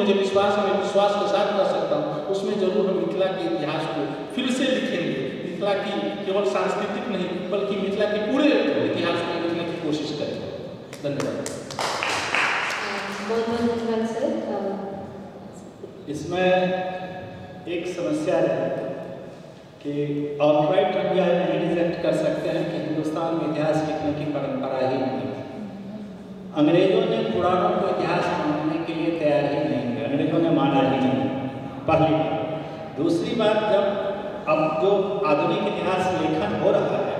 मुझे विश्वास है, मैं विश्वास के साथ कर सकता हूँ, उसमें जरूर हम मिथिला के इतिहास को फिर से लिखेंगे। मिथिला की केवल सांस्कृतिक नहीं बल्कि मिथिला के पूरे इतिहास को लिखने की कोशिश करेंगे। धन्यवाद। बहुत बहुत धन्यवाद सर। इसमें एक समस्या है कि आउटराइट हम यह नहीं रिजेक्ट कर सकते हैं कि हिंदुस्तान में इतिहास लिखने की परंपरा ही नहीं है। अंग्रेजों ने पुराणों को इतिहास मानने के लिए तैयार ही नहीं है, अंग्रेजों ने माना ही नहीं, पहली बात। दूसरी बात, जब अब जो आधुनिक इतिहास लेखन हो रहा है,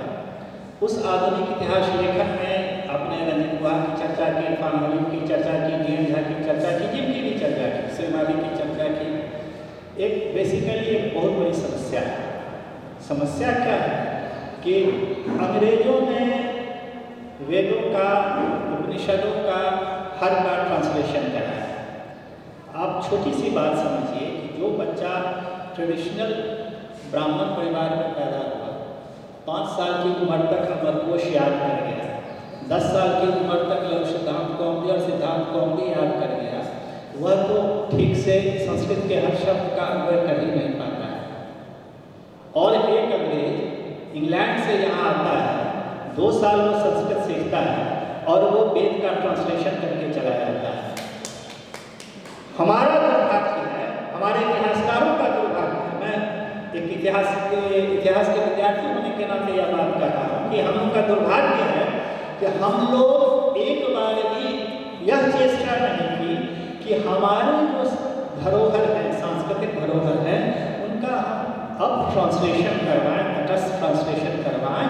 उस आधुनिक इतिहास लेखन में अपने रंजीत गुहा की चर्चा की, इरफान हबीब की चर्चा की, डी.एन. झा की चर्चा की, जिनकी भी चर्चा की, श्रीमाली की चर्चा की, एक बेसिकली एक बहुत बड़ी समस्या है। समस्या क्या है कि अंग्रेजों ने वेदों का, उपनिषदों का हर बार ट्रांसलेशन कराया। आप छोटी सी बात समझिए कि जो बच्चा ट्रेडिशनल ब्राह्मण परिवार में पैदा हुआ, 5 साल की उम्र तक अमरकोश याद कर गया, 10 साल की उम्र तक लघु सिद्धांत कौमुदी और सिद्धांत कौमुदी याद कर गया, वह तो ठीक से संस्कृत के हर शब्द का अन्वय कर ही नहीं पाता है। और एक अंग्रेज इंग्लैंड से यहाँ आता है, 2 साल वो संस्कृत सीखता है और वो वेद का ट्रांसलेशन करके चला जाता है। हमारा दुर्भाग्य है, हमारे इतिहासकारों का दुर्भाग्य है। मैं एक इतिहास के विद्यार्थी होने के नाते यह बात कर रहा हूँ कि हम लोग का दुर्भाग्य है कि हम लोग एक बार भी यह चेष्टा नहीं की कि हमारे जो धरोहर हैं, सांस्कृतिक धरोहर हैं, उनका अब ट्रांसलेशन करवाएं, तटस्थ ट्रांसलेशन करवाएं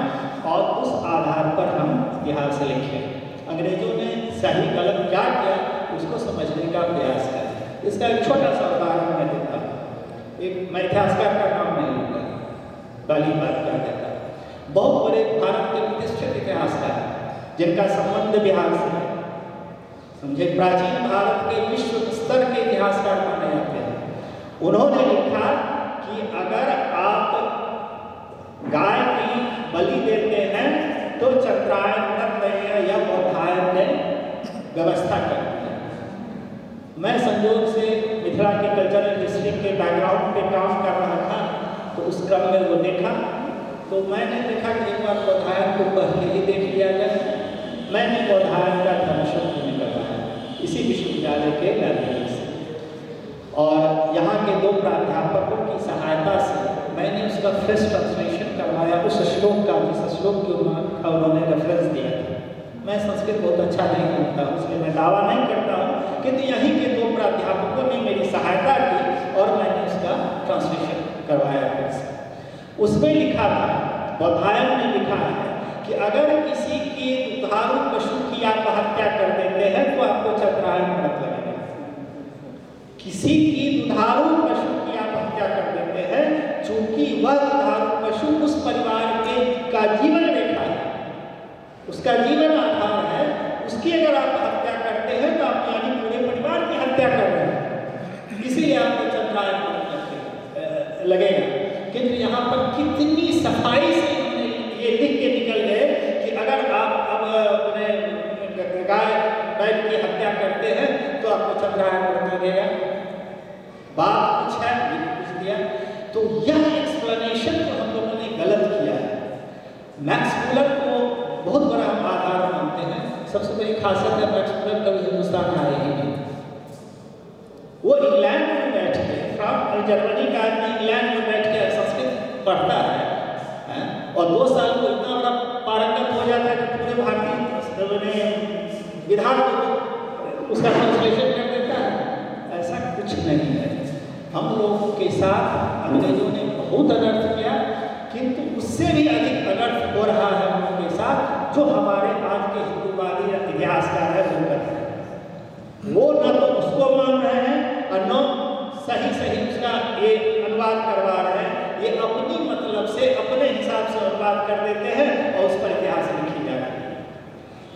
और उस आधार पर हम इतिहास लिखें। अंग्रेजों ने सही गलत क्या किया उसको समझने का प्रयास करें। इसका एक छोटा सा उदाहरण मैं देता हूँ। मैं इतिहासकार का नाम नहीं लूँगा, पहली बात क्या कहता है। बहुत बड़े भारत के प्रतिष्ठित इतिहासकार जिनका संबंध बिहार से है, समझे, प्राचीन भारत के विश्व स्तर के इतिहासकार माने जाते हैं। उन्होंने लिखा कि अगर आप गाय की बलि देते हैं तो चंद्रायन व्रत या बौधायन ने व्यवस्था कर दी है। मैं संयोग से मिथिला के कल्चरल हिस्ट्री के बैकग्राउंड पे काम कर रहा था, तो उस क्रम में वो देखा, तो मैंने देखा कि एक बार बौधायन को पहले ही देख लिया जाए। मैंने बौधायन का धर्मशब्द निकलवाया इसी विश्वविद्यालय के लाइब्रेरी से, और यहाँ के 2 प्राध्यापकों की सहायता से मैंने उसका फ्रेश ट्रांसलेशन करवाया उस श्लोक का, जिस श्लोक के उन्होंने रेफरेंस दिया था। मैं संस्कृत बहुत अच्छा नहीं जानता हूँ, इसलिए मैं दावा नहीं करता हूँ, किंतु यहीं के 2 प्राध्यापकों ने मेरी सहायता की और मैंने उसका ट्रांसलेशन करवाया फिर से। उसमें लिखा था, बौधायन ने लिखा है कि अगर किसी की दुधारू पशु की आप हत्या कर देते हैं तो आपको चंद्रायन व्रत लगेगा। किसी की दुधारू पशु की आप हत्या कर देते हैं, चूंकि वह दुधारू पशु उस परिवार का जीवन रेखा है, उसका जीवन आधार है, उसकी अगर आप हत्या करते हैं तो आप यानी पूरे परिवार की हत्या कर रहे हैं, इसीलिए आपको चंद्रायन व्रत लगेगा। किंतु यहाँ पर कितनी सफाई से ये लिख के निकल गए कि अगर आप अब अपने गाय बैल की हत्या करते हैं तो आपको चंद्रायन व्रत लगेगा। बात कुछ है, कुछ दिया। तो यह एक्सप्लेनेशन जो हम लोगों ने गलत किया है, मैक्स मुलर को बहुत बड़ा हम आधार मानते हैं। सबसे बड़ी खासियत है मैक्स मुलर कभी हिंदुस्तान आए ही नहीं। वो इंग्लैंड में बैठ के, जर्मनी का आदमी इंग्लैंड में बैठ के संस्कृत पढ़ता है और 2 साल को इतना बड़ा पारंगत हो जाता है कि पूरे भारतीय विधान को उसका ट्रांसलेशन कर देता है। ऐसा कुछ नहीं है। हम लोगों के साथ अंग्रेजों ने बहुत अनर्थ किया, किंतु उससे भी अधिक अनर्थ हो रहा है हम लोगों के साथ जो हमारे आज के हिंदूवादी इतिहासकार है वो कर रहे हैं। वो न तो उसको मान रहे हैं और न सही उसका ये अनुवाद करवा रहे हैं। ये अपनी मतलब से अपने हिसाब से अनुवाद कर देते हैं और उस पर इतिहास लिखी जा रही है।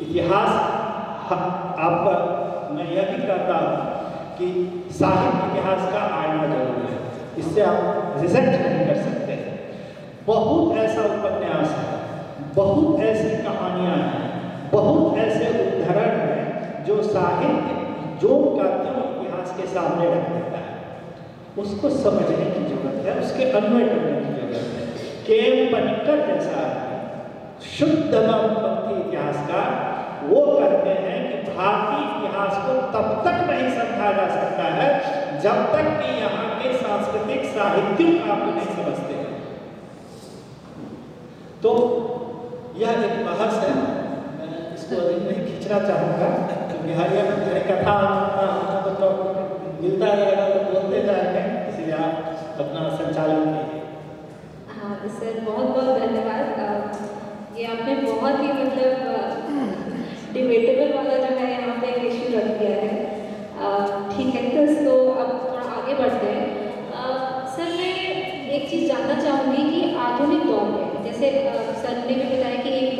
इतिहास आप मैं यह भी कहता हूँ कि साहित्य इतिहास का आईना जरूर है, इससे आप रिजेक्ट नहीं कर सकते। बहुत ऐसा उपन्यास है, बहुत ऐसी कहानियाँ हैं, बहुत ऐसे उदाहरण हैं जो साहित्य जो का इतिहास के सामने रख देता है, उसको समझने की जरूरत है, उसके अन्वय करने की जरूरत है। के पनिकर जैसा शुद्ध वामपंथी इतिहासकार वो कहते हैं कि भारतीय इतिहास को तब तक नहीं समझा जा सकता है जब तक कि यहाँ के सांस्कृतिक साहित्य को आप नहीं समझते हैं। तो यह एक बहस है, मैं इसको अभी नहीं खींचना चाहूँगा क्योंकि हर कथा तो मिलता रहेगा तो बोलते जाएंगे, इसलिए आप अपना संचालन कीजिए। हाँ सर, बहुत बहुत धन्यवाद। ये आपने बहुत ही मतलब डिबेटेबल वाला जो है यहाँ पे एक इश्यू रख दिया है। ठीक है, तो अब थोड़ा आगे बढ़ते हैं। सर मैं एक चीज़ जानना चाहूँगी कि आधुनिक दौर में, जैसे सर ने भी बताया कि एक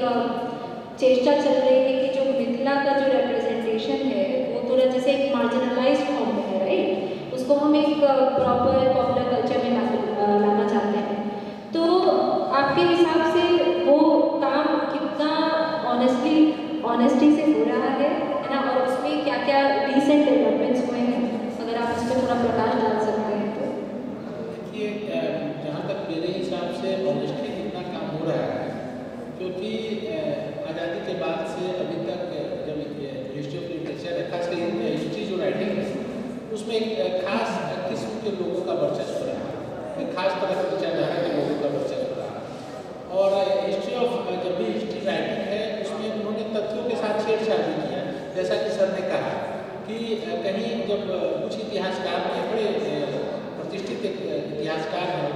चेष्टा चल रही है कि जो मिथिला का जो रिप्रेजेंटेशन है वो थोड़ा जैसे एक मार्जिनलाइज्ड फॉर्म में है, राइट, उसको हम एक प्रॉपर पॉपुलर कल्चर में लाना चाहते हैं। तो आपके हिसाब से वो काम कितना ऑनेस्टी से हो रहा है ना, और उसमें क्या क्या रीसेंट डेवलपमेंट्स हुए हैं, अगर आप इस पर थोड़ा प्रकाश डाल सकते हैं तो। देखिए, जहाँ तक मेरे हिसाब से ऑनेस्टली कितना काम हो रहा है, क्योंकि आज़ादी के बाद से अभी तक जब हिस्ट्री ऑफ लिटरेचर है, खासकर हिस्ट्री जो राइटिंग है उसमें एक खास किस्म के लोगों का वर्चस्व रहा है, एक खास तरह के विचारधारा के लोगों का वर्चस्व रहा। और हिस्ट्री ऑफ जब भी हिस्ट्री राइटिंग है उसमें उन्होंने तथ्यों के साथ छेड़छाड़ भी किया, जैसा कि सर ने कहा कि कहीं जब कुछ इतिहासकार में बड़े प्रतिष्ठित इतिहासकार हैं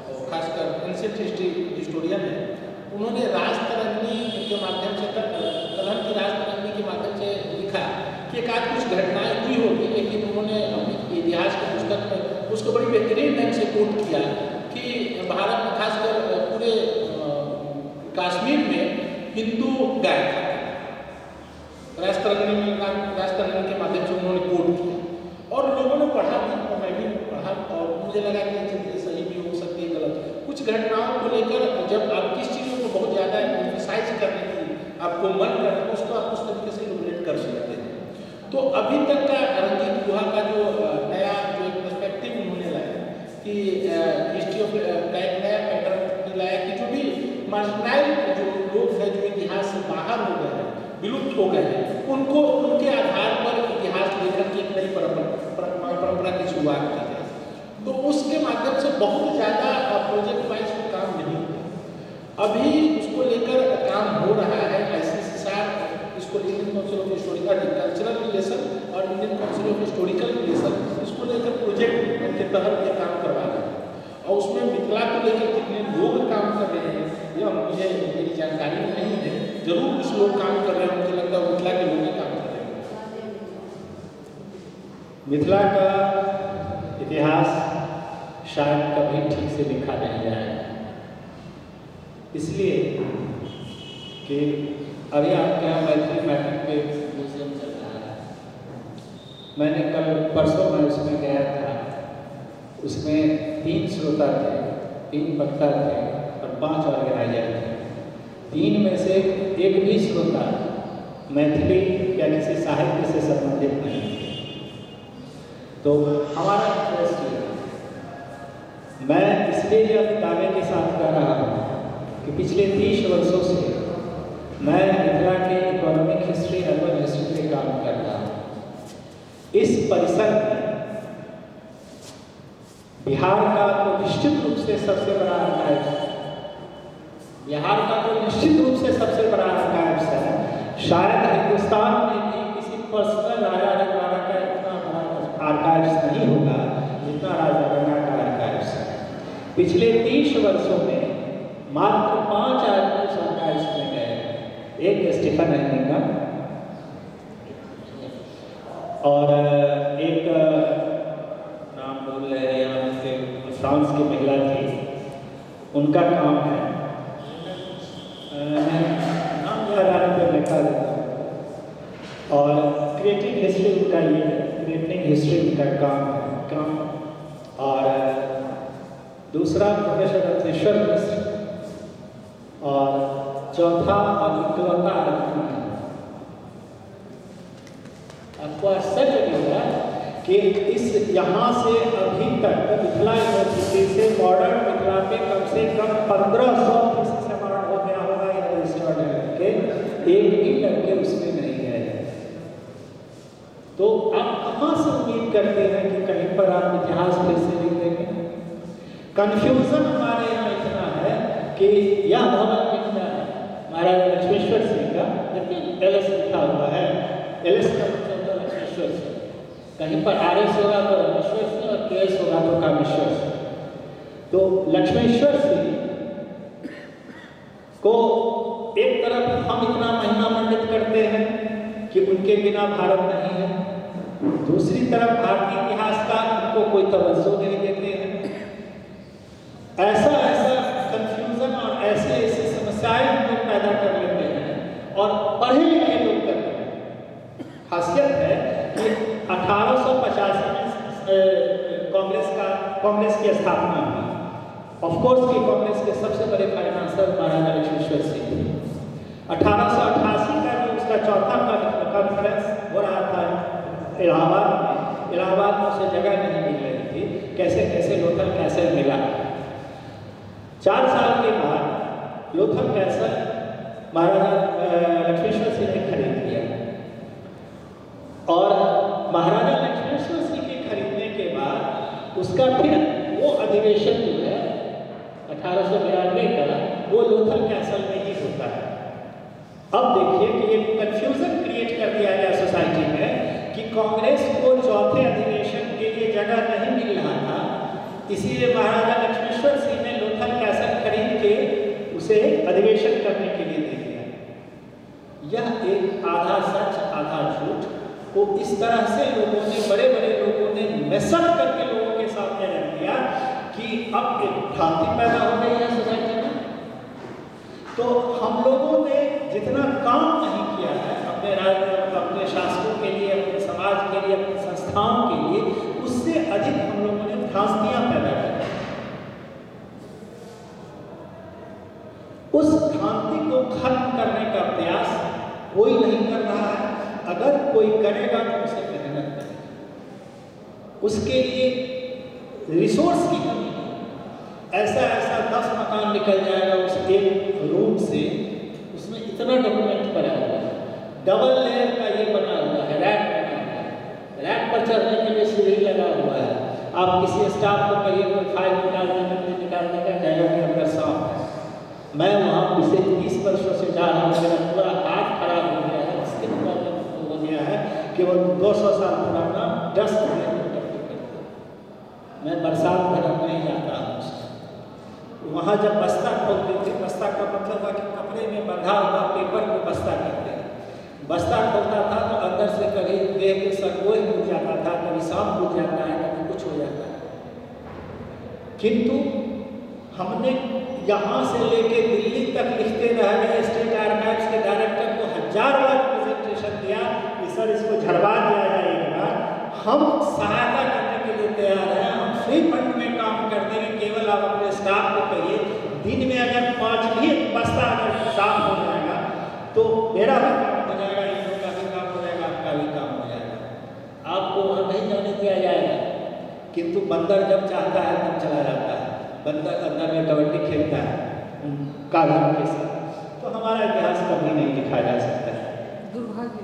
और खासकर एंशिएंट हिस्ट्री हिस्टोरियन हैं, उन्होंने राजतरंगी के माध्यम से कलम की राजतरंगी के माध्यम से लिखा कि एक आध कुछ घटनाएं हुई होगी, लेकिन उन्होंने अपनी इतिहास की पुस्तक में उसको बड़ी बेहतरीन ढंग से कोट किया कि भारत में खासकर पूरे कश्मीर में हिंदू गाय था। राजतरंगी के माध्यम से उन्होंने कोट किया और लोगों ने पढ़ा भी, और मैं भी पढ़ा, और मुझे लगा कि ये चीज़ सही भी हो सकती है, गलत। कुछ घटनाओं को लेकर जब आप किस चीज़ों को बहुत ज़्यादा एम्फसाइज करने की आपको मन करता है, उसको आप उस तरीके से इलुमिनेट कर सकते हैं। तो अभी तक का रंजीत गुहा का जो नया जो एक पर्सपेक्टिव उन्होंने लाया कि हिस्ट्री ऑफ का एक नया पैटर्न लाया कि जो भी मार्जिनाइज्ड जो लोग हैं, जो इतिहास से बाहर हो गए हैं, विलुप्त हो गए हैं, उनको उनके आधार पर इतिहास लेखन की एक नई परंपरा की शुरुआत की जाए। तो उसके माध्यम से बहुत ज़्यादा प्रोजेक्ट वाइज काम नहीं हुआ, अभी उसको लेकर काम हो रहा है। ICCSR इसको Indian council of historical cultural relation और Indian council of historical relation इसको लेकर प्रोजेक्ट के तहत ये काम करवा रहे हैं, और उसमें मिथिला को लेकर कितने लोग काम कर रहे हैं यह मुझे मेरी जानकारी नहीं है। जरूर कुछ लोग काम कर रहे हैं, मुझे लगता है मिथिला के लोग ही काम कर रहे हैं। मिथिला का इतिहास शायद कभी ठीक से लिखा नहीं जाएगा, इसलिए कि अभी आपके यहाँ मैथिली मैट्रिक पे म्यूजियम चल रहा है। मैंने कल परसों में उसमें गया था, उसमें 3 श्रोता थे, 3 वक्ता थे और 5 ऑर्गेनाइजर थे। 3 में से एक भी श्रोता मैथिली या किसी साहित्य से संबंधित नहीं थे। तो हमारा इंटरेस्ट ये है, मैं इसलिए यह दावे के साथ कर रहा हूँ कि पिछले 30 वर्षों से मैं मिथिला के इकोनॉमिक हिस्ट्री, अर्बन हिस्ट्री पे काम कर रहा हूँ। इस परिसर में बिहार का तो निश्चित रूप से सबसे बड़ा आर्काइव्स है, बिहार का तो निश्चित रूप से सबसे बड़ा आर्काइव्स है। शायद हिंदुस्तान में भी किसी पर्सनल राजा रजवाड़ा का इतना बड़ा आर्काइव्स नहीं होगा जितना राजा रंगा का आर्काइव्स है। पिछले 30 वर्षों में मात्र 5 आदमी उस आर्काइव्स में गए। एक स्टीफन हैनिंगम और एक नाम बोल रहे हैं यहाँ से, फ्रांस की महिला थी, उनका काम है, नाम याद आने पर लिखा देता हूँ। और क्रिएटिव हिस्ट्री उनका ये है, क्रिएटिव हिस्ट्री उनका काम। और दूसरा प्रोफेसर रत्नेश्वर मिश्र, और चौथा और इकलौता आपको आश्चर्य होगा कि इस यहाँ से अभी तक मिथिला यूनिवर्सिटी से मॉडर्न मिथिला पे कम से कम 1500 थीसिस अवार्ड हो गया होगा या रजिस्टर्ड है कि एक भी लड़के उसमें नहीं गए हैं। तो आप कहाँ से उम्मीद करते हैं कि कहीं पर आप इतिहास फिर से लिख देंगे? कन्फ्यूजन हमारे यहाँ इतना है कि यह भवन कितना है महाराजा लक्ष्मेश्वर सिंह का, लेकिन एलएस लिखा हुआ है, एलएस का मतलब तो लक्ष्मेश्वर सिंह, कहीं पर आरएस होगा तो रामेश्वर सिंह और केएस होगा तो कामेश्वर सिंह। तो लक्ष्मेश्वर सिंह को एक तरफ हम इतना महिमा मंडित करते हैं कि उनके बिना भारत नहीं है, दूसरी तरफ भारतीय इतिहासकार उनको कोई तवज्जो नहीं देते हैं। ऐसा कंफ्यूजन और ऐसे समस्याएं हम लोग पैदा कर लेते हैं और पढ़े लिखे लोग करते हैं। खासियत है कि 1885 में कांग्रेस की स्थापना हुई। ऑफ कोर्स कि कांग्रेस के सबसे बड़े फाइनेंसर महाराजा लक्ष्मेश्वर सिंह थे। 1888 का जो उसका चौथा कॉन्फ्रेंस हो रहा था इलाहाबाद में उसे जगह नहीं मिल रही थी, कैसे कैसे लोथल कैसल मिला। 4 साल के बाद लोथल कैसल महाराजा लक्ष्मेश्वर सिंह ने खरीद लिया और महाराजा लक्ष्मेश्वर सिंह के खरीदने के बाद उसका फिर वो अधिवेशन जो है 1892 का वो लोथल कैसल में ही होता है। अब देखिए कि ये कंफ्यूजन क्रिएट कर दिया गया सोसाइटी में कि कांग्रेस को चौथे अधिवेशन के लिए जगह नहीं मिल रहा था, इसीलिए महाराजा लक्ष्मेश्वर सिंह ने लोथल कैसल खरीद के उसे अधिवेशन करने के लिए दे दिया। यह एक आधा सच आधा झूठ को इस तरह से लोगों ने, बड़े बड़े लोगों ने मेसअप करके लोगों के सामने रख दिया कि अब एक भ्रांति पैदा हो गई है सोसाइटी में। तो हम लोगों ने जितना काम नहीं किया है अपने राज्य, अपने शासकों के लिए, अपने समाज के लिए, अपनी संस्थाओं के लिए, उससे अधिक हम लोगों ने भ्रांतियां पैदा की। उस भ्रांति को खत्म करने का प्रयास कोई नहीं कर रहा है। अगर कोई करेगा तो उसे मेहनत करेगा, उसके लिए रिसोर्स की कमी है। ऐसा 10 मकान निकल जाएगा उस एक रूम से, उसमें इतना डॉक्यूमेंट पड़ा हुआ है, डबल लेयर का ये बना हुआ है, रैक बना हुआ है, रैक पर चढ़ने के लिए सीढ़ी लगा हुआ है। आप किसी स्टाफ को कहिए कोई फाइल निकालने का कहेगा कि अंदर सांप है। मैं वहाँ पिछले 30 वर्षों से जा रहा हूँ, मेरा पूरा हाथ खराब हो गया है, स्किन प्रॉब्लम हो गया है, केवल 200 साल पुराना डस्ट है। मैं बरसात भर नहीं जाता हूँ। वहाँ जब बस्ता खोलते थे, बस्ता का मतलब था कि कपड़े में बंधा हुआ पेपर को बस्ता कहते हैं। बस्ता खोलता था तो अंदर से कभी देह के सरगोश टूट जाता था, कभी सांप टूट जाता है, कभी कुछ हो जाता है। किंतु हमने यहाँ से लेके दिल्ली तक लिखते रह गए। स्टेट आर्काइव्स के डायरेक्टर को 1000 बार प्रेजेंटेशन दिया कि सर इसको झड़वा दिया जाए एक बार। हम सहायता करने के लिए तैयार हैं, हम फ्री फंड में काम कर देंगे। केवल आप अपने स्टाफ को कहिए दिन में अगर 5 भी बस्ता अगर साफ हो जाएगा तो मेरा भी काम हो जाएगा, इन लोगों का भी काम हो जाएगा, आपका भी काम हो जाएगा। आपको वहाँ नहीं जाने दिया जाएगा। किंतु बंदर जब चाहता है तब चला जाता है। बंदर अंदर में कबड्डी खेलता है कागजों के साथ। तो हमारा इतिहास कभी नहीं लिखा जा सकता है। दुर्भाग्य।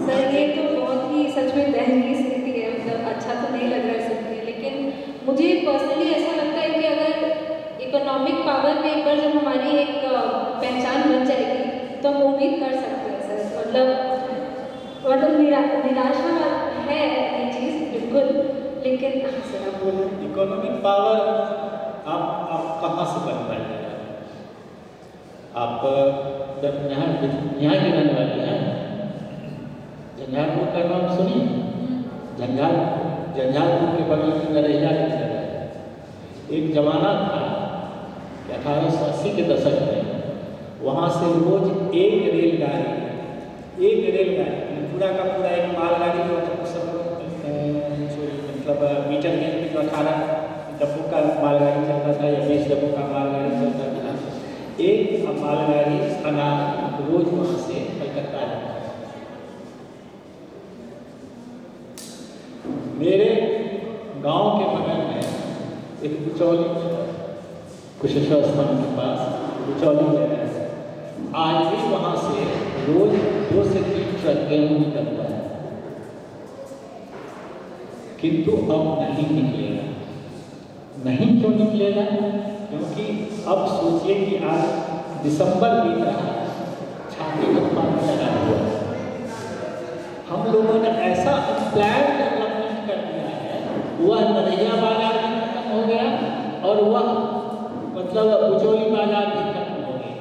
सर ये तो बहुत ही सच में दयनीय स्थिति है, मतलब अच्छा तो नहीं लग रहा है सुन के, लेकिन मुझे पर्सनली ऐसा लगता है कि अगर इकोनॉमिक पावर में एक बार जब हमारी एक पहचान बन जाएगी तो हम उम्मीद कर सकते हैं सर। मतलब निराशा है ये चीज़ बिल्कुल, लेकिन सर आप बोलो इकोनॉमिक पावर आप कहाँ से बन पाएंगे? आप जब यहाँ की रहने वाली हैं, झंझारपुर का नाम सुनिए। झंझारपुर के बगल में नरेला की जगह है। एक जमाना था कि 1880 के दशक में वहाँ से रोज एक रेलगाड़ी पूरा का पूरा एक मालगाड़ी जो मतलब मीटर गेज में जो 18 डब्बों का मालगाड़ी चलता था या 20 डब्बों का मालगाड़ी चलता था, एक मालगाड़ी अनाज रोज वहाँ से कलकत्ता जाता था। मेरे गांव के बगल में एक बिचौली कुशेश्वर स्थान के पास बिचौली जगह है। आज भी वहाँ से रोज 2 से 3 ट्रक गेहूँ निकलता है, किंतु अब नहीं निकलेगा। नहीं क्यों निकलेगा? क्योंकि अब सोचिए कि आज दिसंबर बीत रहा है, छाती में पानी लगा हुआ है। हम लोगों ने ऐसा प्लान डेवलपमेंट कर दिया है, वह नदिया बाजार भी खत्म हो गया और वह मतलब बिचौली बाजार भी खत्म हो गया।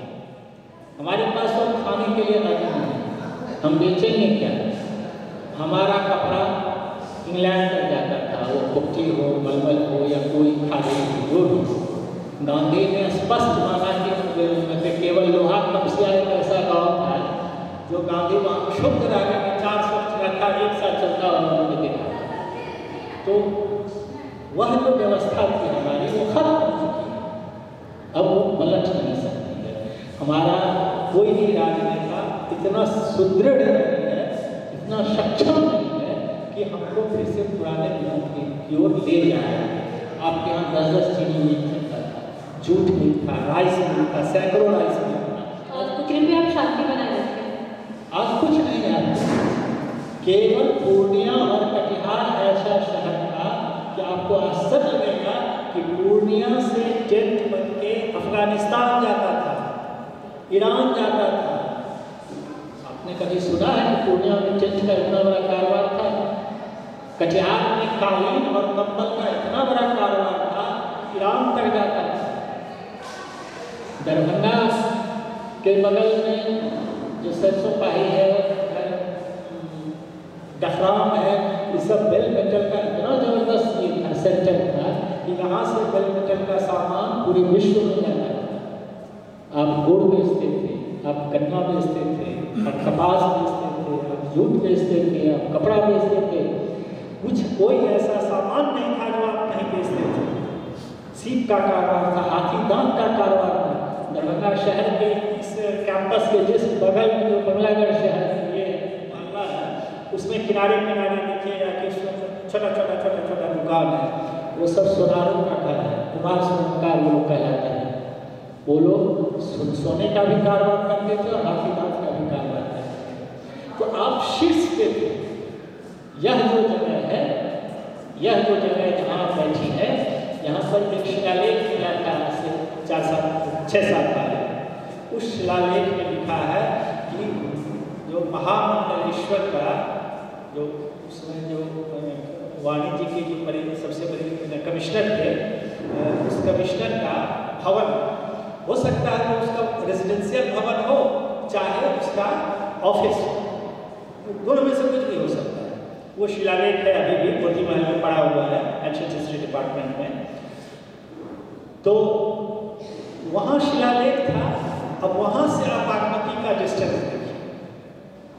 हमारे पास तो खाने के लिए अनाज नहीं है, हम बेचेंगे क्या? हमारा कपड़ा इंग्लैंड तक जाता था, वो कुप्टी हो, मलमल हो या कोई खादी हो, जो भी। गांधी ने स्पष्ट माना कि केवल लोहा कब्जा एक ऐसा गाँव था जो गांधी वहाँ शुद्ध रहने में 400 रखा, एक साथ चलता उन्होंने देखा। तो वह जो व्यवस्था थी हमारी वो खत्म हो चुकी है, अब वो पलट नहीं सकती है। हमारा कोई भी राजनेता इतना सुदृढ़ नहीं है, इतना सक्षम नहीं है कि हमको फिर से पुराने दिनों की ओर ले जाए। आपके यहाँ 10-10 चीनी मिल सकता था, जूट मिल था, राइस मिल था, सैकड़ों राइस मिल था। तो कृपया आप शांति बनाए रखें। आज कुछ नहीं है, केवल पूर्णिया और कटिहार ऐसा शहर था कि आपको आश्चर्य लगेगा कि पूर्णिया से टेंट बन के अफगानिस्तान जाता था, ईरान जाता था। आपने कभी सुना है कि पूर्णिया में टेंट का इतना बड़ा कारोबार था? कटिहार में कालीन और कंबल का इतना बड़ा कारोबार था, ईरान तक जाता था। दरभंगा के बगल में जो सरसों पाही है, डफराम है, ये सब बेल मेटल का इतना जबरदस्त ये था, सेंटर था कि यहाँ से बेल मेटल का सामान पूरे विश्व में जाता था। आप गुड़ बेचते थे, आप गन्ना बेचते थे, आप कपास बेचते थे, आप जूट बेचते थे, आप कपड़ा बेचते थे। कुछ कोई ऐसा सामान नहीं था जो आप नहीं बेचते थे। सीप का कारोबार था, हाथी दांत का कारोबार था। दरभंगा शहर के इस कैंपस के जिस बगल में जो बंगलागढ़ शहर ये मोहल्ला है, उसमें किनारे किनारे देखिएगा कि छोटा छोटा दुकान है, वो सब सोनारों का घर है, कुमार सोनकार लोग कहलाते हैं। वो लोग सोने का भी कारोबार करते थे और हाथी दांत का भी कारोबार करते थे। तो आप शीर्ष पे थे। यह जो जगह है, यह जो जगह जहाँ बैठी है, यहाँ पर एक शिलालेख मिला था से 6 साल पहले। उस शिलालेख में लिखा है कि जो महामंडलेश्वर का जो उसमें जो वाणिज्य के जो सबसे बड़े कमिश्नर थे, उस कमिश्नर का भवन हो सकता है तो उसका रेजिडेंशियल भवन हो, चाहे उसका ऑफिस हो, दोनों में से कुछ भी हो सकता है। वो शिलालेख है, अभी भी मोती महल में पड़ा हुआ है, एंशिएंट हिस्ट्री डिपार्टमेंट में। तो वहाँ शिलालेख था। अब वहाँ से आप बागमती का डिस्टेंस देखिए,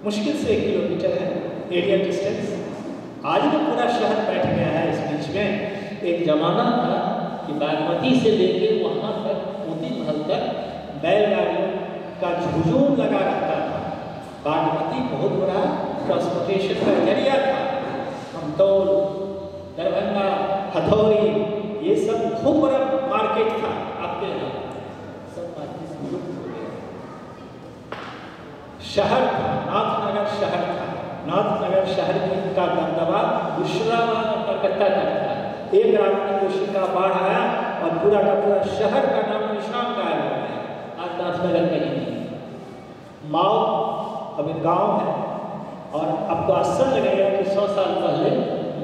मुश्किल से 1 किलोमीटर है एरियल डिस्टेंस। आज भी पूरा शहर बैठ गया है इस बीच में। एक जमाना था कि बागमती से लेके वहाँ तक मोती महल तक बैलगाड़ियों का हुजूम लगा रहता था। बागमती बहुत बड़ा ट्रांसपोर्टेशन का जरिया था। हमतौल, दरभंगा, हथौड़ी, ये सब बहुत बड़ा मार्केट था आपके यहाँ। सब मार्केट लुप्त हो गया। शहर था, नाथनगर शहर था। नाथनगर शहर का दबदबा दूसरा कलकत्ता तक था। एक रात में कोशिका बाढ़ आया और पूरा का पूरा शहर का नाम निशान गायब हो गया। आज नाथनगर कहीं नहीं। माओ अब एक गाँव है और आपको आश्चर्य लगेगा कि 100 साल पहले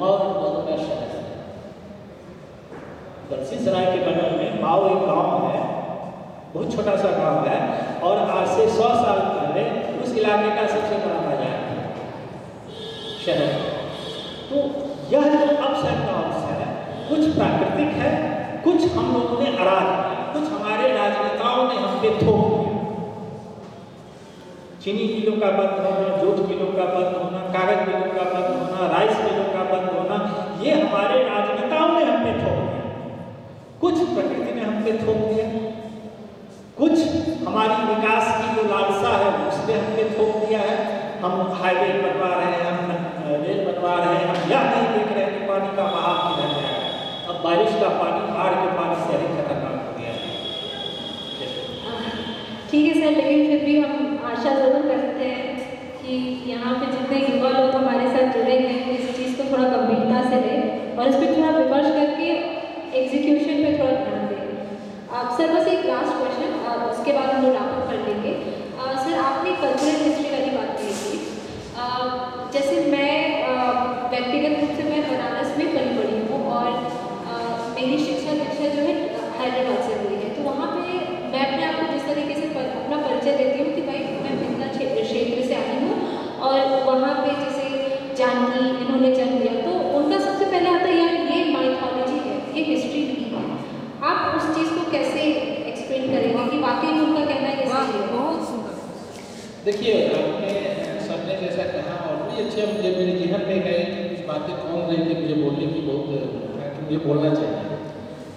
माओ बहुत बड़ा शहर है। दलसिंहसराय के बगल में माओ एक गांव है, बहुत छोटा सा गांव है, और आज से 100 साल पहले उस इलाके का सबसे बड़ा बाजार शहर। तो यह जो अप्स एंड डाउन्स है, कुछ प्राकृतिक है, कुछ हम लोगों ने अड़ा दिया, कुछ हमारे राजनेताओं ने हम पे थोप दिया। चीनी मिलों का बंद होना, जूट मिलों का बंद होना, कागज मिलों का बंद होना, राइस मिलों का बंद होना, ये हमारे राजनेताओं ने हम पे थोप दिया। कुछ प्रकृति ने हम पे थोप दिया, कुछ हमारी विकास की जो लालसा है उसने हम पे थोप दिया है। हम हाईवे बनवा रहे हैं, हम रेल बनवा रहे हैं, हम यह नहीं देख रहे हैं कि बारिश का पानी बाढ़ के पानी से अधिक खतरनाक हो गया है। ठीक है सर, लेकिन फिर भी हम आशा ज़रूर करते हैं कि यहाँ पे जितने युवा लोग हमारे साथ जुड़े हैं वो इस चीज़ को थोड़ा गंभीरता से लें और इस पर थोड़ा विमर्श करके एग्जीक्यूशन पे थोड़ा ध्यान दें। सर बस एक लास्ट क्वेश्चन, उसके बाद हम लोग रैप अप कर लेंगे। सर आपने कल्चरल हिस्ट्री वाली बात की थी, जैसे मैं व्यक्तिगत रूप से मैं बनारस में पली बड़ी हूँ और मेरी शिक्षा दीक्षा जो है हैदराबाद से हुई है, तो वहाँ पे मैं अपने आप को जिस तरीके से अपना परिचय देती हूँ कि भाई मैं भिन्न क्षेत्र से आई हूँ और वहाँ पे जैसे जानकी इन्होंने जन्म लिया, तो उनका सबसे पहले आता है यार ये माइथोलॉजी है, ये हिस्ट्री नहीं है। आप उस चीज़ को कैसे एक्सप्लेन करेंगे कि वाकई में उनका कहना है हिस्ट्री है? बहुत सुंदर। देखिए आपने सबने जैसा कहा और भी अच्छे मुझे मेरे जीवन में गए कि कुछ बातें कौन रही थी मुझे बोलने की बहुत मुझे बोलना चाहिए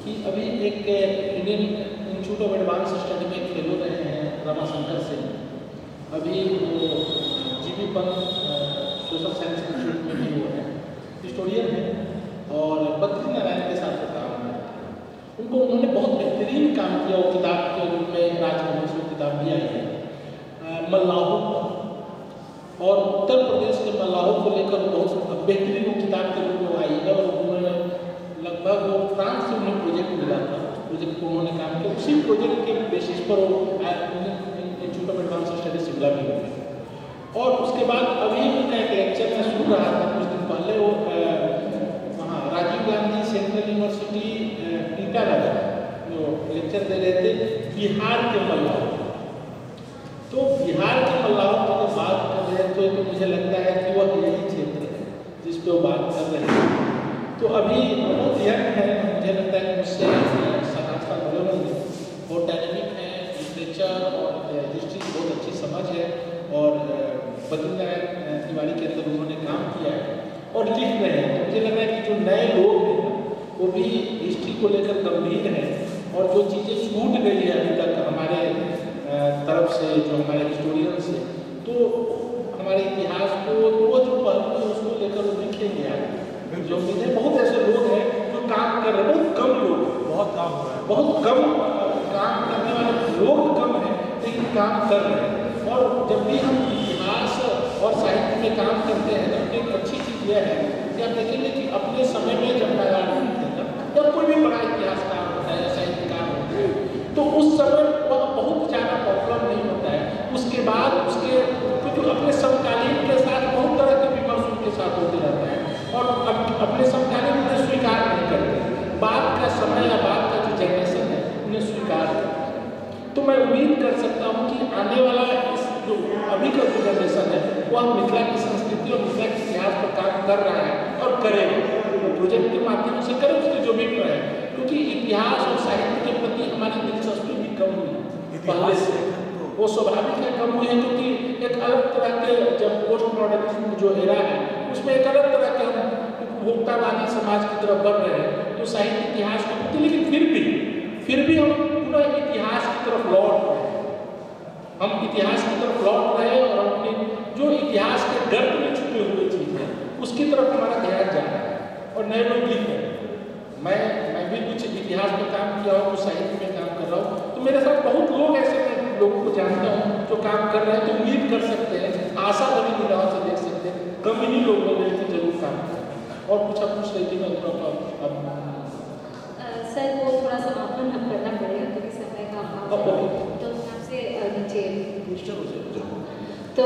कि अभी एक Indian institute of advance study में फेलो रहे हैं रमाशंकर सिंह, अभी वो GB Pant social science institute में भी वो है, हिस्टोरियन है और बद्री नारायण के साथ काम है। उनको उन्होंने बहुत बेहतरीन काम किया, वो किताब के रूप में राजभवन से किताब भी आई है मल्लाहों और उत्तर प्रदेश के मल्लाहों को लेकर बहुत बेहतरीन वो किताब के रूप में आई है और उन्होंने लगभग वो फ्रांस से उन्हें प्रोजेक्ट मिला था, प्रोजेक्ट को उन्होंने काम किया, उसी प्रोजेक्ट के बेसिस पर वो institute of advance study Shimla में हुए। और उसके बाद अभी उनका एक लेक्चर मैं सुन रहा था कुछ दिन पहले, वो वहाँ राजीव गांधी सेंट्रल यूनिवर्सिटी ईटानगर जो लेक्चर दे रहे थे बिहार के मल्लाहों। तो बिहार के मल्लाहों की जब बात कर रहे हैं तो मुझे लगता है कि वह यही क्षेत्र है जिस पे वो बात कर रहे हैं। तो अभी बहुत यंग है, मुझे लगता है कि मुझसे 7-8 साल बड़े होंगे, बहुत डायनेमिक है, लिटरेचर और हिस्ट्री बहुत अच्छी समझ है और बद्री नारायण तिवारी के अंदर उन्होंने काम किया है और लिख रहे हैं। तो मुझे लग रहा है कि जो नए लोग हैं वो भी हिस्ट्री को लेकर गंभीर हैं और जो चीज़ें छूट गई है अभी तक हमारे तरफ से, जो हमारे हिस्टोरियन से, तो हमारे इतिहास को वो जो पहलू है उसको लेकर वो लिखेंगे आगे। जो मुझे बहुत ऐसे लोग हैं जो काम कर रहे हैं, बहुत कम लोग, बहुत काम हो रहा है, बहुत कम काम करने वाले लोग कम हैं लेकिन काम कर रहे हैं। और जब भी हम इतिहास और साहित्य में काम करते हैं तो एक अच्छी चीज़ यह है कि आप देखेंगे कि अपने समय में जब नारायण थे जब कोई भी बड़ा इतिहासकार होता है या साहित्यकार होता है तो उस समय वह बहुत ज़्यादा पॉपुलर नहीं होता है। उसके बाद उसके जो अपने समकालीन के साथ बहुत तरह के विमर्श उनके साथ होते रहता है और अपने समकालीन उन्हें स्वीकार नहीं करते, बाद का समय या बाद का जो जनरेशन है उन्हें स्वीकार करता है। तो मैं उम्मीद कर सकता हूँ कि आने वाला इस जो अभी का जो जनरेशन है वह मिथिला की संस्कृति और मिथिला के इतिहास पर काम कर रहा है और करेगा, प्रोजेक्ट के माध्यम से करे उसके जो भी है, क्योंकि इतिहास और साहित्य के प्रति हमारी दिलचस्पी भी कम हुई पहले से, वो स्वाभाविक है कम हुई है क्योंकि एक अलग तरह के जब पोस्ट मॉडर्निज्म जो एरा है उसमें एक अलग तरह के हम उपभोक्तावादी समाज की तरफ बढ़ रहे हैं तो साहित्य इतिहास के प्रति, लेकिन फिर भी हम पूरा इतिहास की तरफ लौट रहे हैं, हम इतिहास की तरफ लौट रहे हैं और अपने जो इतिहास के गर्भ में छुपे हुए चीज़ है उसकी तरफ हमारा ध्यान जा रहा है और नए लोग लिख रहे हैं। मैं भी कुछ इतिहास में काम किया हूँ, कुछ साहित्य में काम कर रहा हूँ, तो मेरे साथ बहुत लोग ऐसे मैं लोगों को जानता हूँ जो काम कर रहे हैं, तो उम्मीद कर सकते हैं, आशा बड़ी निगाहों से देख सकते हैं, कम ही लोग होंगे लेकिन जरूर काम करें। और कुछ आप पूछ रही थी मैं थोड़ा सर वो थोड़ा समापन हम करना पड़ेगा क्योंकि समय का अभाव है, तो आपसे नीचे तो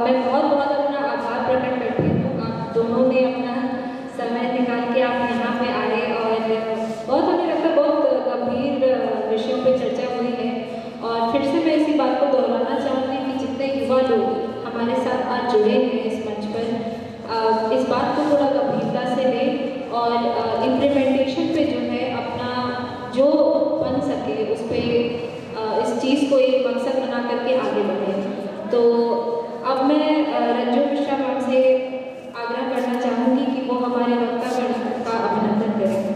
मैं बहुत अपना आभार प्रकट करती हूँ, आप दोनों ने अपना समय निकाल के आप यहाँ पे आए और बहुत हमें लगता है बहुत गंभीर विषयों पे चर्चा हुई है। और फिर से मैं इसी बात को दोहराना चाहूँगी कि जितने युवा लोग हमारे साथ आज जुड़े हैं इस मंच पर, इस बात को थोड़ा गंभीरता से लें और इम्प्लीमेंटेशन पे जो है अपना जो बन सके उस पर इस चीज़ को एक मकसद बना करके आगे बढ़ें। तो अब मैं रंजू मिश्रा मैम से आग्रह करना चाहूँगी कि वो हमारे वक्तागण का अभिनंदन करें।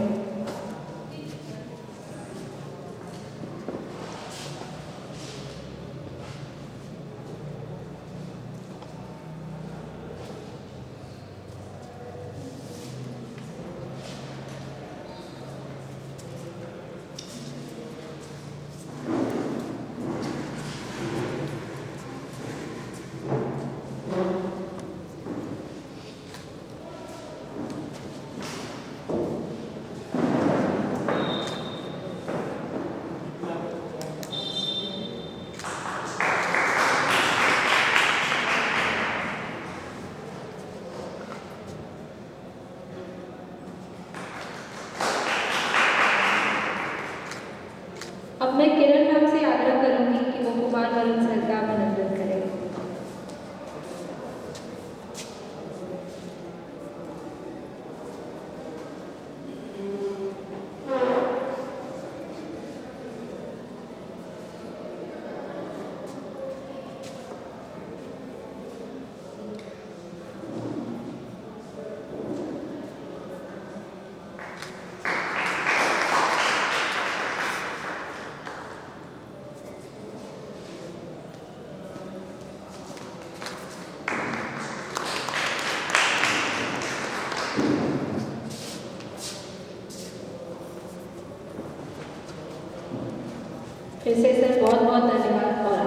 फिर से सर बहुत बहुत धन्यवाद और